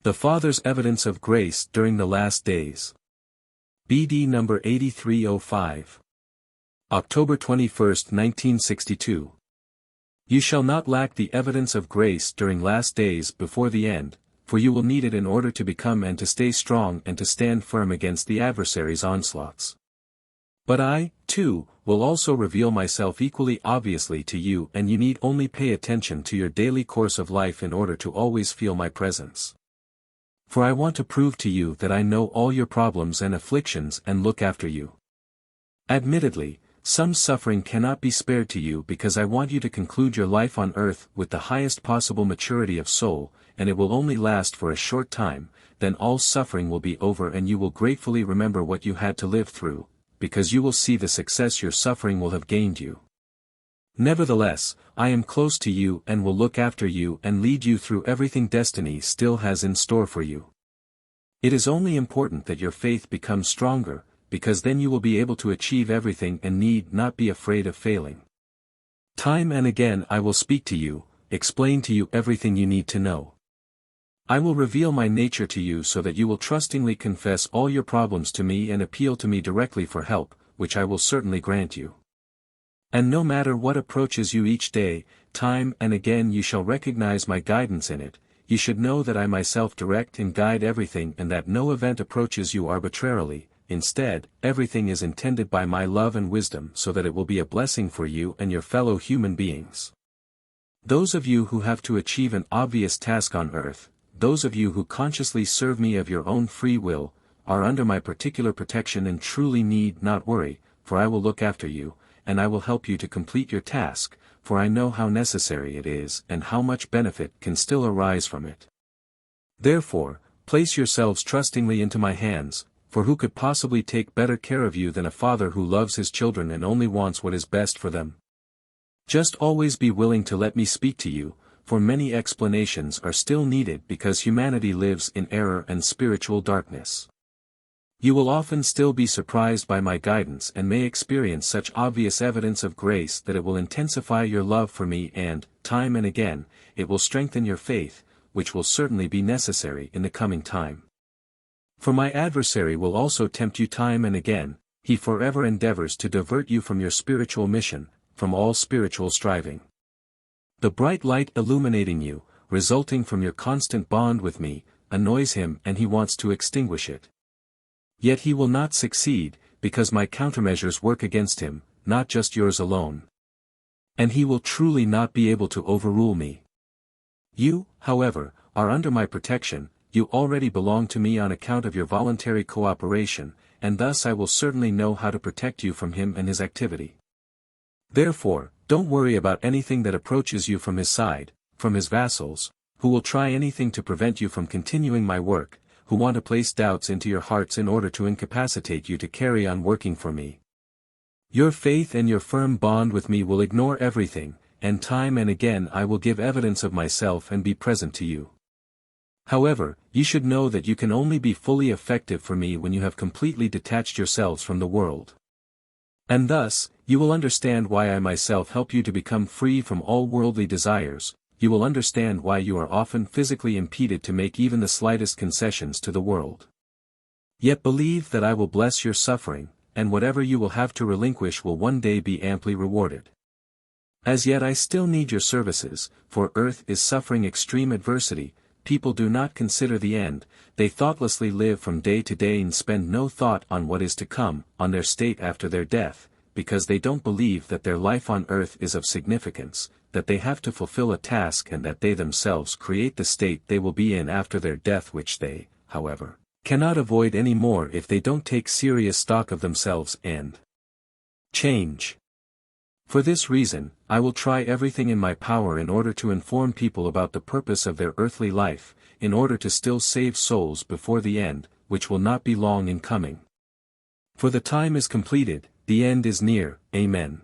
The Father's Evidence of Grace During the Last Days. BD number 8305. October 21, 1962. You shall not lack the evidence of grace during last days before the end, for you will need it in order to become and to stay strong and to stand firm against the adversary's onslaughts. But I, too, will also reveal myself equally obviously to you, and you need only pay attention to your daily course of life in order to always feel my presence. For I want to prove to you that I know all your problems and afflictions and look after you. Admittedly, some suffering cannot be spared to you because I want you to conclude your life on earth with the highest possible maturity of soul, and it will only last for a short time, then all suffering will be over and you will gratefully remember what you had to live through, because you will see the success your suffering will have gained you. Nevertheless, I am close to you and will look after you and lead you through everything destiny still has in store for you. It is only important that your faith becomes stronger, because then you will be able to achieve everything and need not be afraid of failing. Time and again I will speak to you, explain to you everything you need to know. I will reveal my nature to you so that you will trustingly confess all your problems to me and appeal to me directly for help, which I will certainly grant you. And no matter what approaches you each day, time and again you shall recognize my guidance in it. You should know that I myself direct and guide everything and that no event approaches you arbitrarily. Instead, everything is intended by my love and wisdom so that it will be a blessing for you and your fellow human beings. Those of you who have to achieve an obvious task on earth, those of you who consciously serve me of your own free will, are under my particular protection and truly need not worry, for I will look after you, and I will help you to complete your task, for I know how necessary it is and how much benefit can still arise from it. Therefore, place yourselves trustingly into my hands, for who could possibly take better care of you than a father who loves his children and only wants what is best for them? Just always be willing to let me speak to you, for many explanations are still needed because humanity lives in error and spiritual darkness. You will often still be surprised by my guidance and may experience such obvious evidence of grace that it will intensify your love for me and, time and again, it will strengthen your faith, which will certainly be necessary in the coming time. For my adversary will also tempt you time and again, he forever endeavours to divert you from your spiritual mission, from all spiritual striving. The bright light illuminating you, resulting from your constant bond with me, annoys him and he wants to extinguish it. Yet he will not succeed, because my countermeasures work against him, not just yours alone. And he will truly not be able to overrule me. You, however, are under my protection, you already belong to me on account of your voluntary cooperation, and thus I will certainly know how to protect you from him and his activity. Therefore, don't worry about anything that approaches you from his side, from his vassals, who will try anything to prevent you from continuing my work, who want to place doubts into your hearts in order to incapacitate you to carry on working for me. Your faith and your firm bond with me will ignore everything, and time and again I will give evidence of myself and be present to you. However, you should know that you can only be fully effective for me when you have completely detached yourselves from the world. And thus, you will understand why I myself help you to become free from all worldly desires. You will understand why you are often physically impeded to make even the slightest concessions to the world. Yet believe that I will bless your suffering, and whatever you will have to relinquish will one day be amply rewarded. As yet I still need your services, for earth is suffering extreme adversity. People do not consider the end, they thoughtlessly live from day to day and spend no thought on what is to come, on their state after their death, because they don't believe that their life on earth is of significance, that they have to fulfill a task and that they themselves create the state they will be in after their death, which they, however, cannot avoid any more if they don't take serious stock of themselves and change. For this reason, I will try everything in my power in order to inform people about the purpose of their earthly life, in order to still save souls before the end, which will not be long in coming. For the time is completed, the end is near, Amen.